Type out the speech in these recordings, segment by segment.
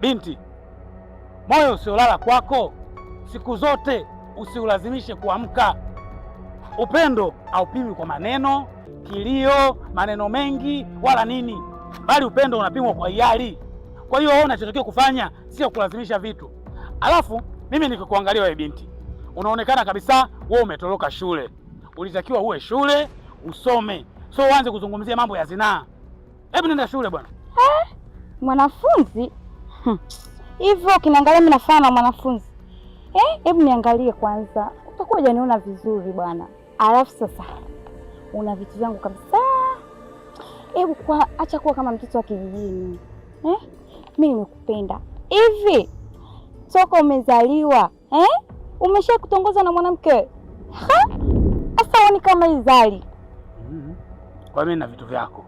Binti, moyo usiolala kwako siku zote usiulazimishe kuamka. Upendo haupimi kwa maneno, kilio, maneno mengi wala nini, bali upendo unapimwa kwa hiari. Kwa hiyo wewe unachotakiwa kufanya sio kulazimisha vitu. Alafu mimi nikikuangalia wewe binti, unaonekana kabisa wewe umetoroka shule. Ulitakiwa uwe shule usome, so uanze kuzungumzia mambo ya zinaa. Hebu nenda shule bwana. Mwanafunzi hivyo ukiniangalia mimi nafana na mwanafunzi? Hebu niangalie kwanza, utakuwa hujaniona vizuri bwana. Alafu sasa una vitu vyangu kabisa. Hebu acha kuwa kama mtoto wa kijijini. Mimi nimekupenda. Hivi toka umezaliwa umesha kutongoza na mwanamke? Sasa wani kama izali. Kwa mimi na vitu vyako.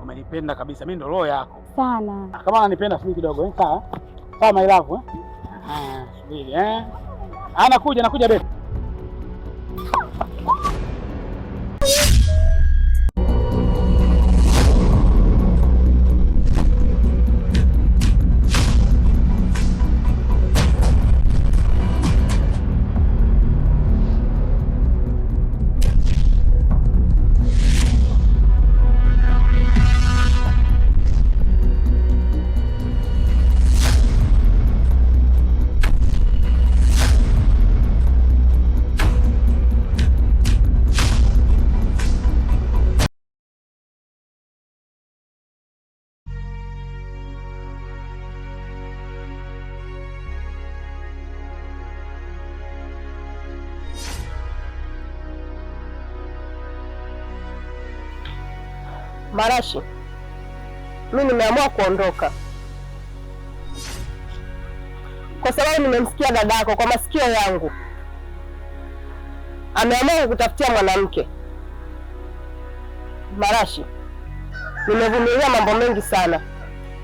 Umenipenda kabisa, mimi ndo roho yako. Sana. Kama unanipenda subiri kidogo, sawa? Sawa my love, subiri Anakuja beti. Marashi, mimi nimeamua kuondoka kwa sababu nimemsikia dadako kwa masikio yangu ameamua kukutafutia mwanamke. Marashi, nimevumilia mambo mengi sana,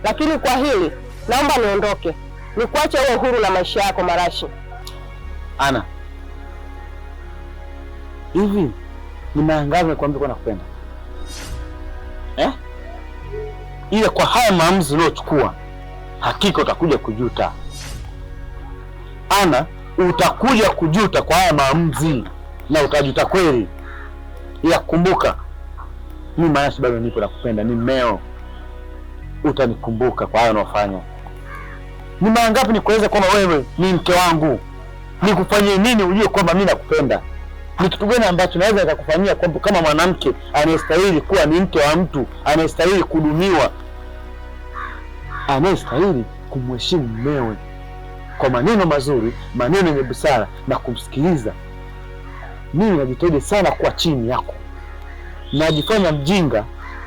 lakini kwa hili naomba niondoke, nikuache uwe huru na maisha yako. Marashi. Ana, hivi nimeangaza nikwambia kwa nakupenda ile kwa haya maamuzi uliochukua, hakika utakuja kujuta. Ana, utakuja kujuta kwa haya maamuzi na utajuta kweli. Ila kumbuka, mimi Marashi bado nipo nakupenda, ni mmeo. Utanikumbuka kwa haya unaofanya. Ni mara ngapi nikueleza kwamba wewe ni mke wangu? Nikufanyie nini ujue kwamba mimi nakupenda? Ni kitu gani ambacho naweza nikakufanyia kwamba kama mwanamke anayestahili kuwa ni mke wa mtu, anayestahili kudumiwa, anayestahili kumheshimu mumewe kwa maneno mazuri, maneno yenye busara na kumsikiliza. Mimi najitahidi sana kuwa chini yako, najifanya mjinga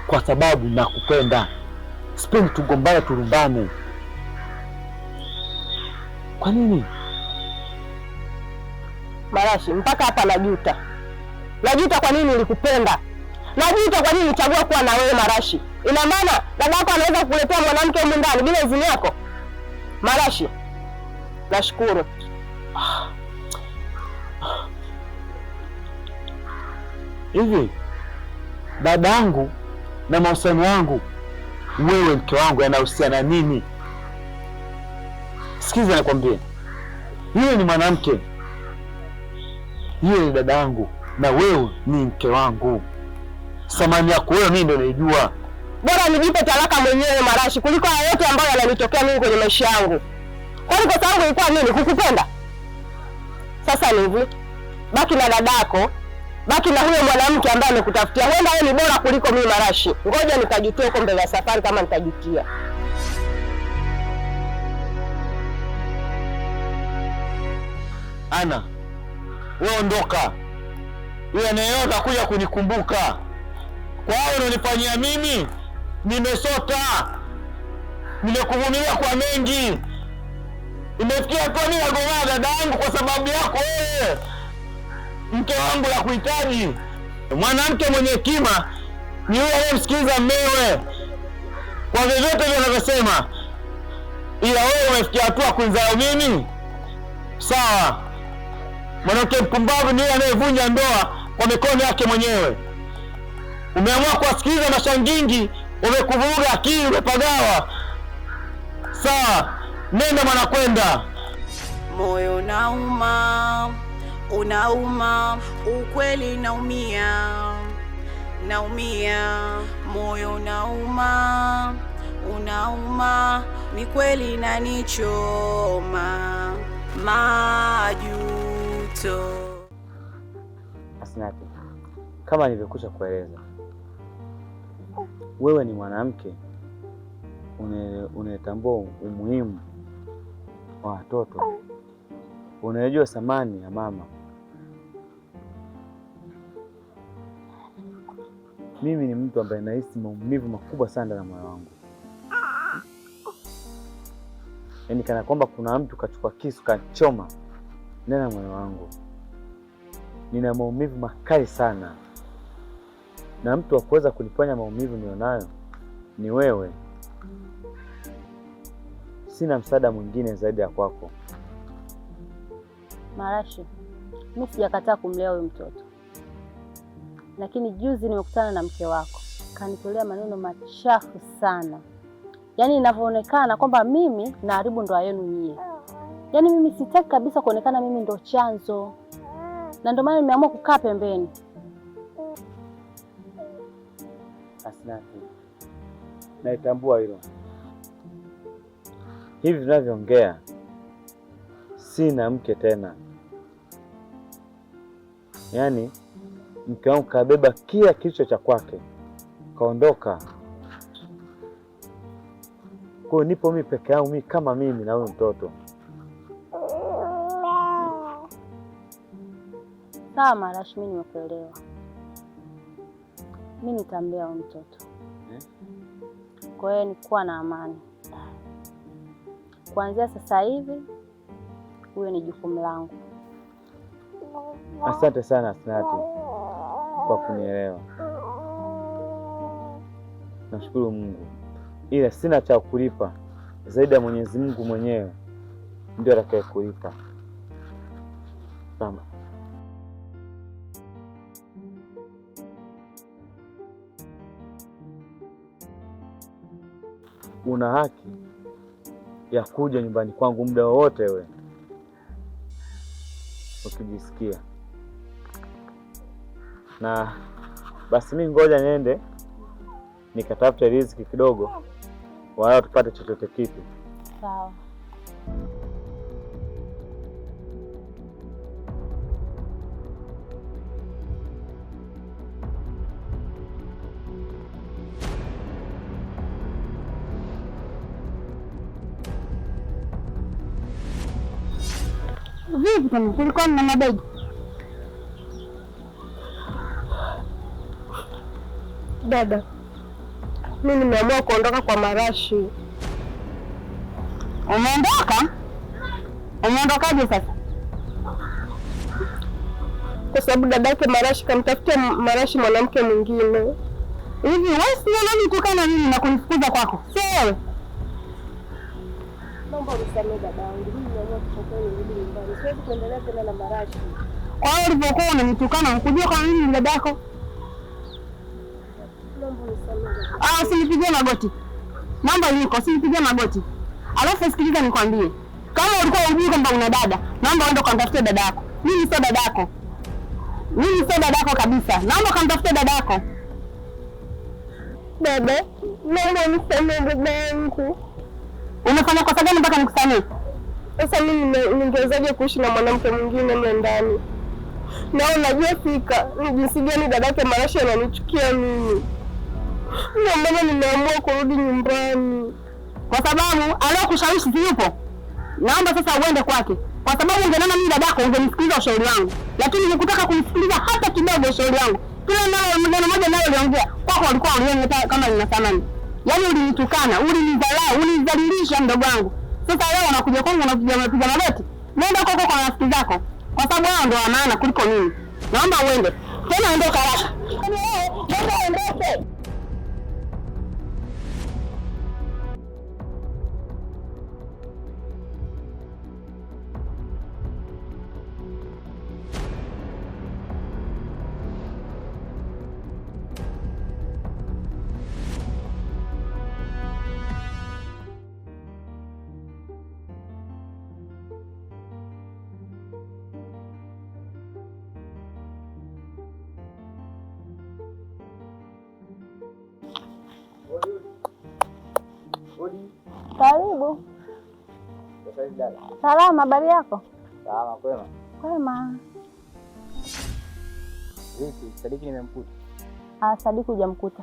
kwa sababu nakupenda. Sipendi tugombane, turumbane. Kwa nini? Marashi, mpaka hapa najuta. Najuta kwa nini nilikupenda. Najuta kwa nini nilichagua kuwa na wewe Marashi. Ina maana dadako anaweza kukuletea mwanamke humu ndani bila idhini yako? Marashi, nashukuru. Hivi dada yangu na mahusiano yangu wewe mke wangu yanahusiana nini? Sikiza nikwambie, yeye ni mwanamke, yeye ni dada yangu, na wewe ni mke wangu. Samani yako wewe mimi ndio naijua. Bora nijipe talaka mwenyewe Marashi kuliko haya yote ambayo yananitokea mimi kwenye maisha yangu. Kwani kosa langu ilikuwa nini? Kukupenda? Sasa ni hivi, baki na dadako, baki na huyo mwanamke ambaye amekutafutia. Huenda yeye ni bora kuliko mimi Marashi. Ngoja nikajutie huko mbele ya safari kama nitajutia. Ana, wewe ondoka. Yeye anayeota kuja kunikumbuka. Kwa hiyo unanifanyia mimi, nimesota. Nimekuvumilia kwa mengi. Imefikia kwa nini nagombana dada yangu kwa sababu yako wewe? Mke wangu la kuhitaji. Mwanamke mwenye hekima ni yule anayemsikiliza mumewe kwa vyovyote vile anavyosema. Ila wewe umefikia hatua kunizao mimi? Sawa. Mwanamke mpumbavu ni yule anayevunja ndoa kwa mikono yake mwenyewe. Umeamua kuwasikiliza mashangingi, umekuvuruga akili, umepagawa. Sawa, nenda Mwanakwenda. Moyo unauma, unauma, ukweli naumia, naumia. Moyo unauma, unauma, ni kweli nanichoma, majuto. Asnati, kama nilivyokusha kueleza, wewe ni mwanamke unayetambua umuhimu wa watoto, unajua thamani ya mama. Mimi ni mtu ambaye nahisi maumivu makubwa sana na moyo wangu, yaani kana kwamba kuna mtu kachukua kisu kachoma ndani ya moyo wangu. Nina maumivu makali sana, na mtu wa kuweza kuniponya maumivu nilionayo ni wewe. Sina msaada mwingine zaidi ya kwako. Marashi, mimi sijakataa kumlea huyu mtoto, lakini juzi nimekutana na mke wako, kanitolea maneno machafu sana. Yaani inavyoonekana kwamba mimi naharibu ndoa yenu nyie. Yaani mimi sitaki kabisa kuonekana mimi ndo chanzo, na ndio maana nimeamua kukaa pembeni. Asnati, naitambua hilo. Hivi tunavyoongea sina mke tena, yaani mke wangu kabeba kila kilicho cha kwake kaondoka. Kwa nipo mimi peke yangu, mimi kama mimi na huyo mtoto. Sawa Marashi, mimi nimekuelewa. Mimi nitamlea huyo mtoto. Kwa hiyo nikuwa na amani. Kuanzia sasa hivi huyo ni jukumu langu. Asante sana Asnati kwa kunielewa. Nashukuru Mungu, ila sina cha kulipa zaidi ya Mwenyezi Mungu mwenyewe ndio atakaye kulipa. Sawa. Una haki ya kuja nyumbani kwangu muda wowote wewe ukijisikia. Na basi mimi ngoja niende nikatafute riziki kidogo, wala tupate chochote kitu. Sawa. Vipi tena? Kulikuwa na mabegi? Dada, mimi nimeamua kuondoka kwa Marashi. Umeondoka? Umeondokaje sasa? Kwa sababu dadake Marashi kamtafutia Marashi mwanamke mwingine. Hivi wewe sio nani tukana mimi na kunifukuza kwako? Sio wewe. Naomba unisamehe dadangu. Mimi nimeamua kutoka nirudi nyumbani. Siwezi kuendelea tena na Marashi. Kwa hiyo ulipokuwa unanitukana ukujua kwa nini dadako? Naomba unisamehe. Usinipigie magoti. Naomba niko, usinipigie magoti. Alafu sikiliza nikwambie. Kama ulikuwa unajua kwamba una dada, naomba uende ukatafute dadako. Mimi sio dadako. Mimi sio dadako kabisa. Naomba ukatafute dadako. Dada, naomba unisamehe dadangu. Umefanya kosa gani mpaka nikusamehe? Sasa mimi ningewezaje kuishi na mwanamke mwingine mle ndani? Na unajua fika ni jinsi gani dadake Marashi ananichukia mimi. Ndio maana nimeamua kurudi nyumbani. Kwa sababu aliyokushawishi si yupo. Naomba sasa uende kwake. Kwa sababu ungeona mimi dadako ungenisikiliza ushauri wangu. Lakini nikutaka kunisikiliza hata kidogo ushauri wangu. Kila neno moja nalo uliongea. Kwako walikuwa uliona kama nina thamani. Yaani ulinitukana, ulinidharau, ulinidhalilisha mdogo wangu. Sasa leo unakuja kwangu unapiga magoti. Nenda huko kwa rafiki zako. Kwa sababu wao ndio wa maana kuliko mimi. Naomba uende. Tena ondoka haraka. Nenda ondoke. Karibu. Salama, habari yako? Salama, kwema. Kwema. Vipi, Sadiki nimemkuta? Sadiki hujamkuta.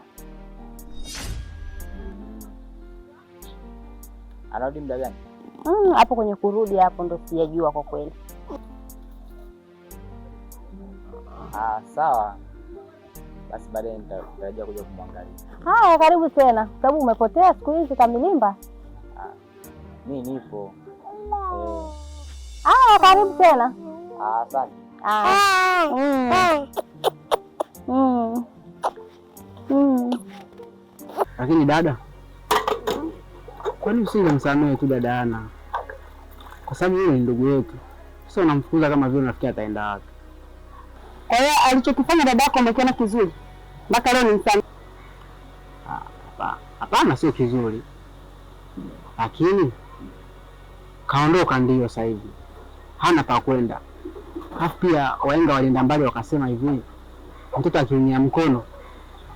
Anarudi muda gani? Hapo kwenye kurudi hapo ndo sijajua kwa kweli. Sawa. Basi baadaye nitarajia kuja kumwangalia. Haya, karibu tena. Sababu umepotea siku hizi Kamilimba. Mimi nipo. Karibu tena. Asante. Lakini dada, kwani usingemsamehe tu dada Ana? Kwa sababu yeye ni ndugu yetu. Sasa unamfukuza kama vile unafikia ataenda wapi? Kwa hiyo alichokifanya dada yako umekiona kizuri mpaka leo nimsamehe? Hapana, sio kizuri, lakini kaondoka ndio sasa hivi, hana pa kwenda. Alafu pia wahenga walienda mbali wakasema hivi, mtoto akiunyia mkono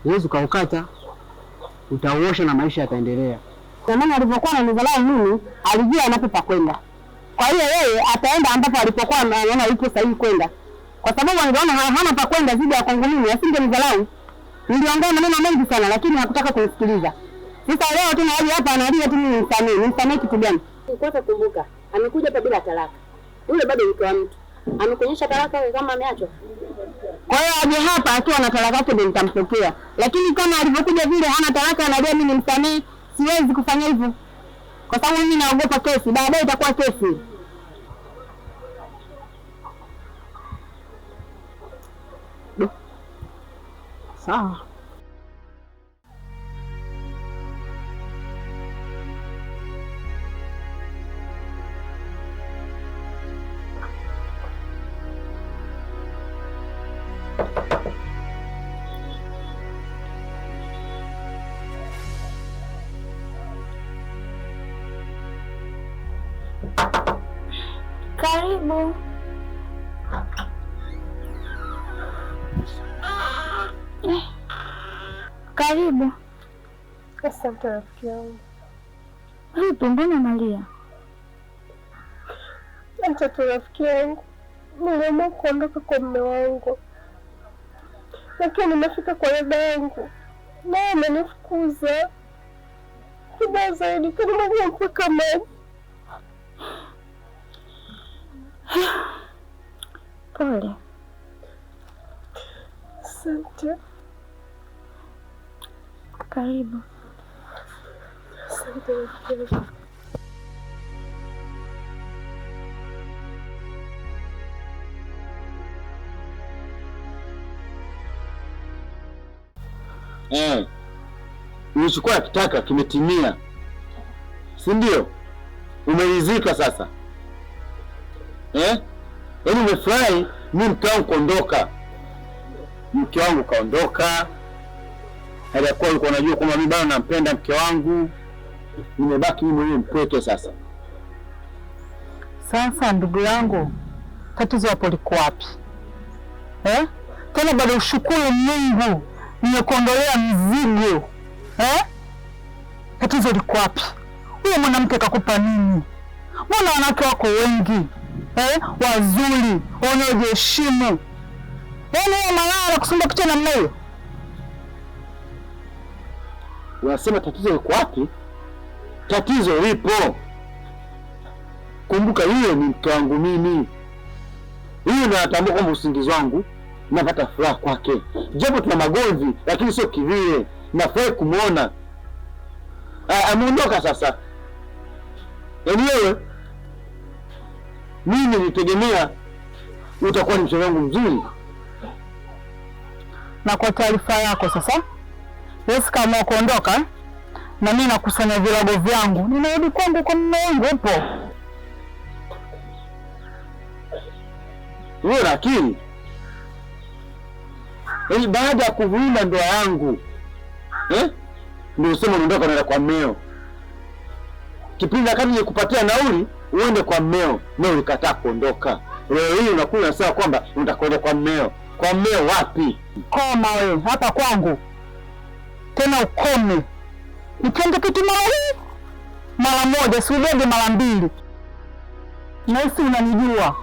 huwezi ukaukata, utauosha na maisha yataendelea. Kwa maana alivyokuwa ananidharau mimi, alijua anapo pa kwenda. Kwa hiyo yeye ataenda ambapo alipokuwa anaona yupo sahihi kwenda. Kwa sababu angeona hana pa kwenda zidi ya kwangu mimi, asingenidharau. Niliongea maneno mengi sana lakini hakutaka kunisikiliza. Sasa leo tena hadi hapa analia tu mimi nimsamehe. Nimsamehe kitu gani? Kwanza kumbuka, amekuja hapa bila talaka. Yule bado ni mtu wa mtu. Amekuonyesha talaka wewe kama ameachwa. Kwa hiyo aje hapa akiwa na talaka yake ndio nitampokea. Lakini kama alivyokuja vile hana talaka analia mimi nimsamehe, siwezi kufanya hivyo. Kwa sababu mimi naogopa kesi, baadaye itakuwa kesi. Sawa. Karibu. Karibu. Asante rafiki yangu. Vipi, mbona unalia? Mtoto rafiki yangu, niliamua kuondoka kwa mume wangu, lakini nimefika kwa dada yangu naye amenifukuza. Kibaya zaidi kanimwagia mpaka maji. Pole. Asante. Karibu. Asante rafiki yangu. Ulichokuwa kitaka kimetimia, si ndio? Umeridhika sasa yaani umefurahi mimi mke wangu kuondoka. Mke wangu kaondoka, hajakuwa ulikuwa unajua kwamba mimi bado nampenda mke wangu. Nimebaki mimi mwenyewe mpweke sasa. Sasa ndugu yangu, tatizo hapo liko wapi? Tena bado ushukuru Mungu nimekuondolea mzigo. Tatizo liko wapi? Huyo mwanamke kakupa nini? Mbona wanawake wako wengi wazuri wanaojiheshimu? Wewe malaya kusumba kichwa namna hiyo. Unasema tatizo liko wapi? Tatizo lipo. Kumbuka hiyo ni mke wangu mimi. Hiyo ndio natambua kwamba usingizi wangu napata furaha kwake. Japo tuna magomvi lakini sio kivile. Nafurahi kumuona ameondoka sasa. Wewe mimi nilitegemea utakuwa ni mshauri wangu mzuri. Na kwa taarifa yako sasa, Yesu kama kuondoka na mimi nakusanya vilago vyangu, ninarudi kwangu kwa mume wangu hapo. Wewe lakini baada ya kuvunja ndoa yangu ndio useme unaondoka unaenda kwa mmeo. Kipindi kama nikupatia nauli uende kwa mmeo, mmeo ulikataa kuondoka. Leo hii unakuwa unasema kwamba unataka kwenda kwa mmeo. Kwa mmeo wapi? Koma wewe hapa kwangu. Tena ukome. Nitende kitu mara hii. mara moja, si udoge mara mbili. Nahisi unanijua.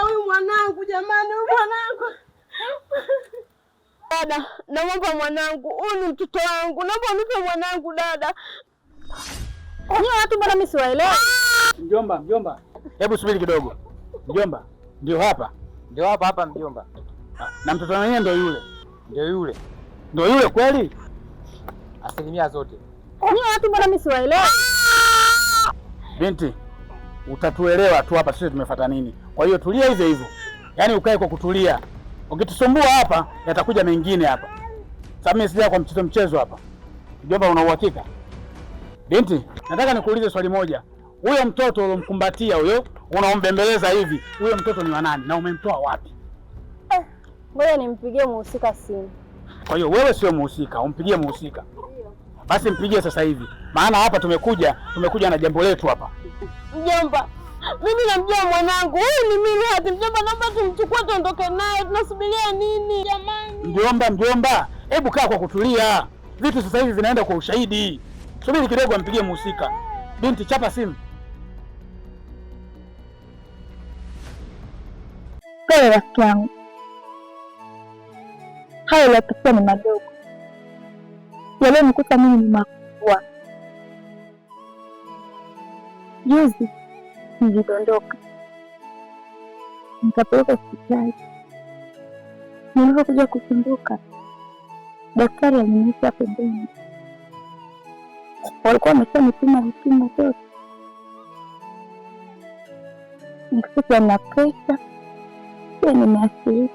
Huyu mwanangu jamani, huyu mwanangu. Dada, naomba mwanangu, huyu ni mtoto wangu. Naomba unipe mwanangu dada. Ni watu bwana mimi siwaelewi. Mjomba. Hebu subiri kidogo. Mjomba, ndio hapa mjomba. Na mtoto mwenyewe ndio yule kweli? Asilimia zote. Ni watu bwana mimi siwaelewi. Binti, utatuelewa tu hapa sisi tumefuata nini. Kwa hiyo tulia hivyo. Yaani ukae kwa kutulia. Ukitusumbua hapa yatakuja mengine hapa. Sasa mimi sija kwa mchezo hapa. Mjomba, una uhakika? Binti, nataka nikuulize swali moja. Huyo mtoto ulomkumbatia huyo, unaombembeleza hivi, huyo mtoto ni wa nani na umemtoa wapi? Ngoja nimpigie muhusika simu. Kwa hiyo wewe sio muhusika, umpigie muhusika. Basi mpigie sasa hivi. Maana hapa tumekuja na jambo letu hapa. Mjomba, mimi namjua mwanangu. Huyu ni Miriam. Mjomba, naomba tumchukue tuondoke naye. Tunasubiria nini jamani? Mjomba, hebu kaa kwa kutulia. Vitu sasa hivi vinaenda kwa ushahidi. Subiri kidogo ampigie muhusika. Binti, chapa simu. Pole rafiki yangu. Hayo yalikuwa ni madogo. Yalionikuta mimi ni makubwa. Juzi nilidondoka. Nikapelekwa hospitali. Nilipokuja kukumbuka, daktari aliniita pembeni. Walikuwa wameshanipima vipimo vyote. Nikakuta na presha, pia nimeathirika.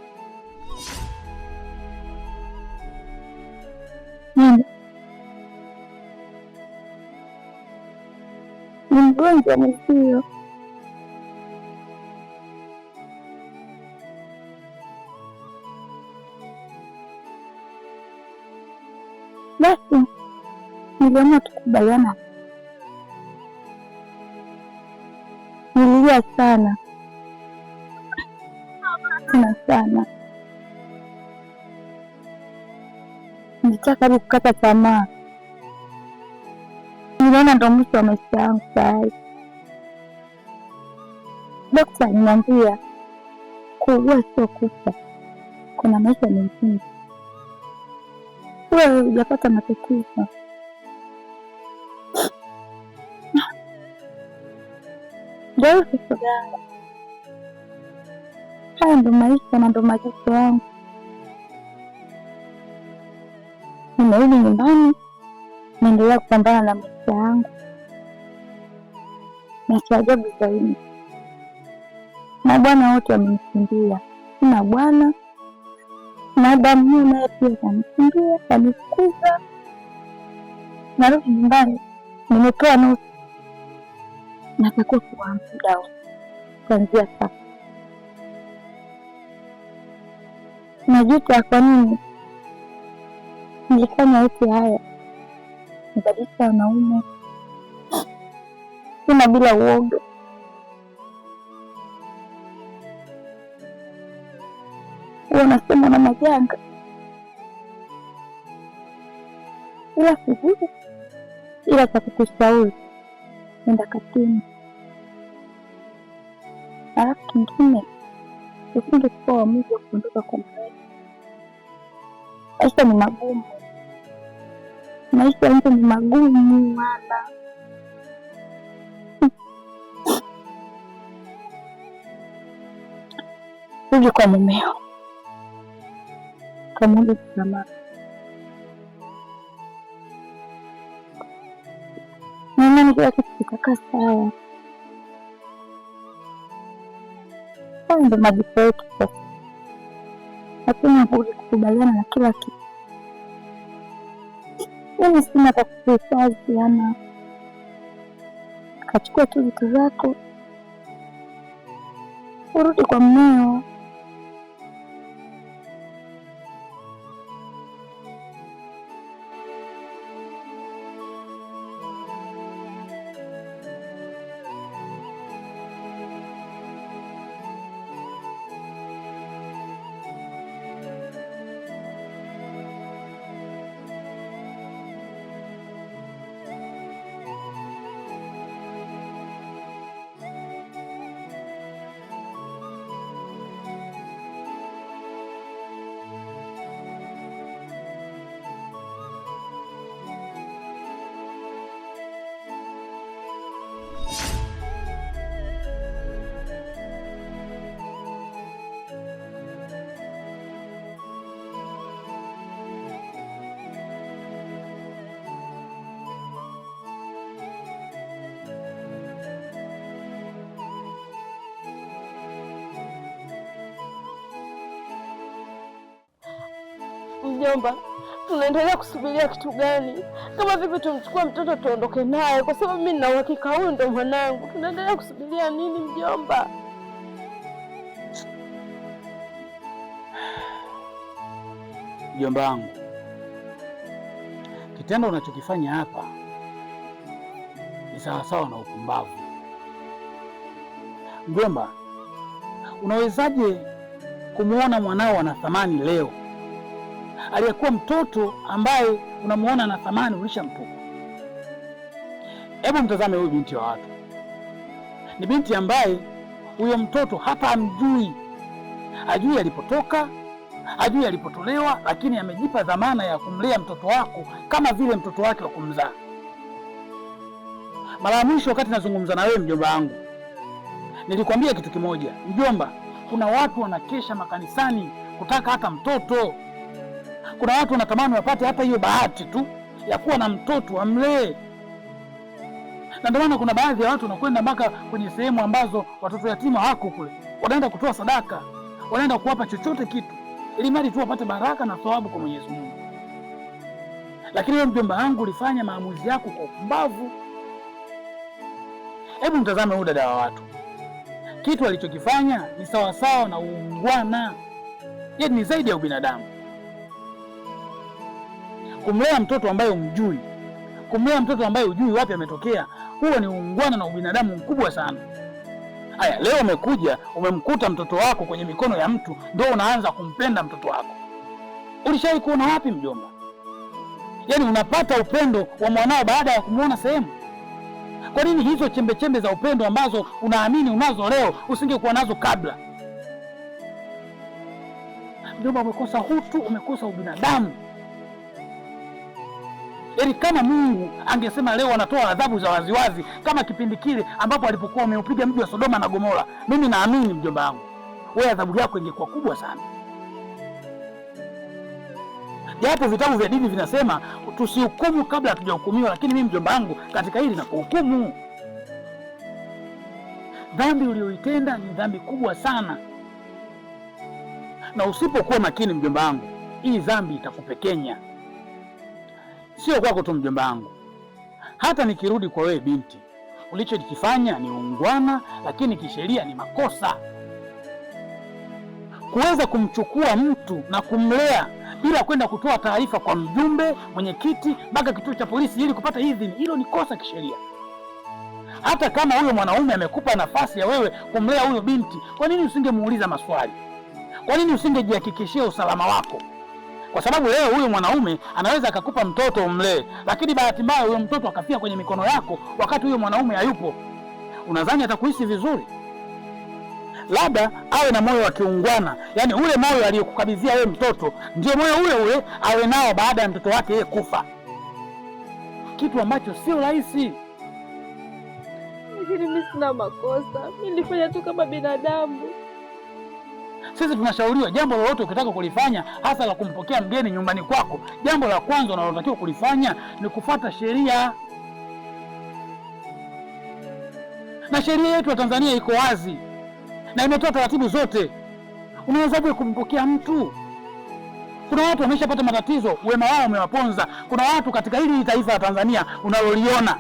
Ni mgonjwa mwenzio. Basi niliamua tukubaliana. Nililia sana sana, nilitaka hadi kukata tamaa. Niliona ndo mwisho wa maisha yangu tayari. Daktari aliniambia kuugua sio kufa, kuna maisha mengine. Wewe hujapata matatizo. Ndio kitu yangu. Haya ndo maisha na ndo maisha yangu. Nimerudi nyumbani, naendelea kupambana na maisha yangu. Na cha ajabu zaidi, mabwana wote wamenikimbia. Sina bwana, na damu naye pia kanikimbia, kanifukuza. Narudi nyumbani, nimetoa nusu. Natakiwa kuwa muda kuanzia sasa. Najuta kwa nini nilifanya yote haya. Nibadilisha wanaume sina bila uoga. Unasema na majanga, ila sijui, ila cha kukushauri nenda katini. Alafu kingine, usingechukua uamuzi wa kuondoka kwa mrefu. Maisha ni magumu. Maisha yangu ni magumu wala. Rudi kwa mumeo, kamwombe msamaha. Naamini kila kitu kitakaa sawa. Hayo ndo majibu yetu sasa. Hakuna budi kukubaliana na kila kitu. Mimi sina pa kuhifadhi, ama kachukua tu vitu zako urudi kwa mmeo. Mjomba, tunaendelea kusubiria kitu gani? Kama vipi tumchukue mtoto tuondoke naye, kwa sababu mimi nina uhakika huyu ndo mwanangu. Tunaendelea kusubiria nini mjomba? Mjomba wangu, kitendo unachokifanya hapa ni sawasawa na upumbavu. Mjomba, unawezaje kumuona mwanao ana thamani leo, aliyekuwa mtoto ambaye unamuona ana thamani ulishamtupa? Hebu mtazame huyu binti wa watu. Ni binti ambaye huyo mtoto hata amjui, hajui alipotoka, hajui alipotolewa, lakini amejipa dhamana ya kumlea mtoto wako kama vile mtoto wake wa kumzaa. Mara ya mwisho wakati nazungumza na wewe mjomba wangu, nilikwambia kitu kimoja. Mjomba, kuna watu wanakesha makanisani kutaka hata mtoto. Kuna watu wanatamani wapate hata hiyo bahati tu ya kuwa na mtoto amlee. Na ndio maana kuna baadhi ya watu wanakwenda mpaka kwenye sehemu ambazo watoto yatima wako kule, wanaenda kutoa sadaka, wanaenda kuwapa chochote kitu, ili mradi tu wapate baraka na thawabu kwa Mwenyezi Mungu. Lakini wewe mjomba wangu ulifanya maamuzi yako kwa upumbavu. Hebu mtazame huyu dada wa watu, kitu alichokifanya ni sawasawa na uungwana, yeye ni zaidi ya ubinadamu. Kumlea mtoto ambaye umjui, kumlea mtoto ambaye hujui wapi ametokea, huo ni uungwana na ubinadamu mkubwa sana. Haya, leo umekuja umemkuta mtoto wako kwenye mikono ya mtu, ndio unaanza kumpenda mtoto wako. Ulishawahi kuona wapi mjomba? Yaani unapata upendo wa mwanao baada ya kumuona sehemu. Kwa nini hizo chembe chembe za upendo ambazo unaamini unazo leo usingekuwa nazo kabla? Mjomba, umekosa utu, umekosa ubinadamu. Yaani kama Mungu angesema leo anatoa adhabu za waziwazi kama kipindi kile ambapo alipokuwa ameupiga mji wa Sodoma na Gomora, mimi naamini mjomba wangu, wewe adhabu yako ingekuwa kubwa sana. Japo vitabu vya dini vinasema tusihukumu kabla hatujahukumiwa, lakini mimi mjomba wangu katika hili nakuhukumu. Dhambi uliyoitenda ni dhambi kubwa sana, na usipokuwa makini mjomba wangu, hii dhambi itakupekenya. Sio kwako tu mjomba wangu, hata nikirudi kwa wewe binti, ulichokifanya ni ungwana, lakini kisheria ni makosa. Kuweza kumchukua mtu na kumlea bila kwenda kutoa taarifa kwa mjumbe, mwenyekiti, mpaka kituo cha polisi ili kupata idhini, hilo ni kosa kisheria. Hata kama huyo mwanaume amekupa nafasi ya wewe kumlea huyo binti, kwa nini usingemuuliza maswali? Kwa nini usingejihakikishia usalama wako? Kwa sababu leo huyo mwanaume anaweza akakupa mtoto umlee, lakini bahati mbaya huyo mtoto akafia kwenye mikono yako wakati huyo mwanaume hayupo. Unadhani atakuhisi vizuri? Labda awe na moyo wa kiungwana, yaani ule moyo aliyokukabidhia wewe mtoto ndio moyo ule ule awe nao baada ya mtoto wake yeye kufa, kitu ambacho sio rahisi. Lakini mimi sina makosa, mimi nilifanya tu kama binadamu. Sisi tunashauriwa jambo lolote ukitaka kulifanya, hasa la kumpokea mgeni nyumbani kwako, jambo la kwanza unalotakiwa kulifanya ni kufuata sheria. Na sheria yetu ya Tanzania iko wazi na imetoa taratibu zote. Unawezaje kumpokea mtu? Kuna watu wameshapata matatizo, wema wao umewaponza. Kuna watu katika hili taifa la Tanzania unaloliona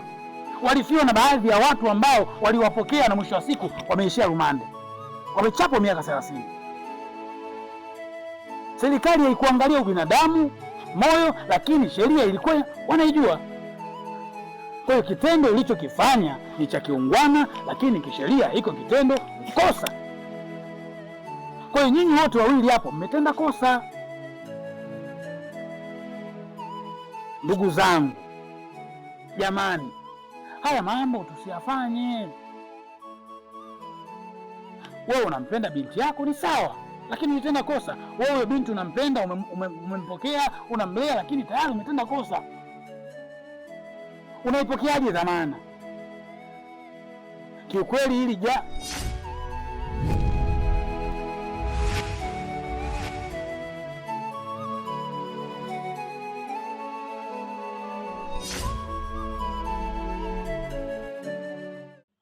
walifiwa na baadhi ya watu ambao waliwapokea na mwisho wa siku wameishia rumande, wamechapwa miaka 30. Serikali haikuangalia ubinadamu, moyo, lakini sheria ilikuwa wanaijua. Kwa hiyo kitendo ulichokifanya ni cha kiungwana, lakini kisheria iko kitendo kosa. Kwa hiyo nyinyi wote wawili hapo mmetenda kosa. Ndugu zangu, jamani, haya mambo tusiyafanye. Wewe unampenda binti yako ni sawa, lakini umetenda kosa. Wewe binti unampenda, umempokea, unamlea, lakini tayari umetenda kosa. Unaipokeaje dhamana? Kiukweli hili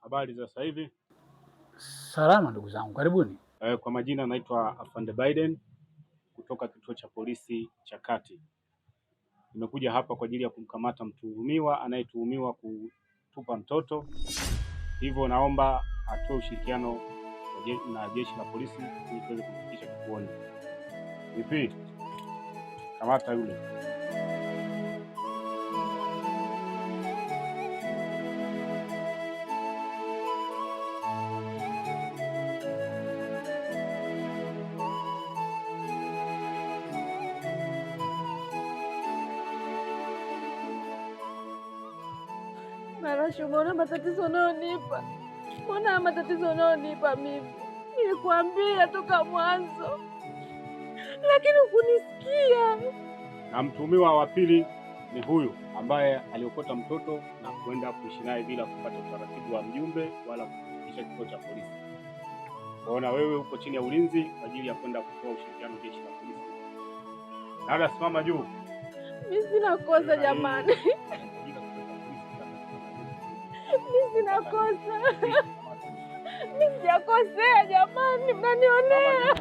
Habari za sasa hivi? Salama ndugu zangu, karibuni. Kwa majina naitwa Afande Biden, kutoka kituo cha polisi cha Kati. Nimekuja hapa kwa ajili ya kumkamata mtuhumiwa anayetuhumiwa kutupa mtoto. Hivyo naomba atoe ushirikiano na jeshi la polisi ili tuweze kumfikisha kituoni. Vipi? Kamata yule. Marashu, mbona matatizo unaonipa? Mbona matatizo unaonipa mimi? Nilikwambia toka mwanzo, lakini hukunisikia. Na mtuhumiwa wa pili ni huyu ambaye aliokota mtoto na kwenda kuishi naye bila kupata utaratibu wa mjumbe wala kufikisha kituo cha polisi. Kwaona wewe uko chini ya ulinzi kwa ajili ya kwenda kutoa ushirikiano jeshi la polisi. Dada, simama juu. Mimi sina kosa jamani. Mimi sina kosa. Mimi sijakosea jamani, mnanionea.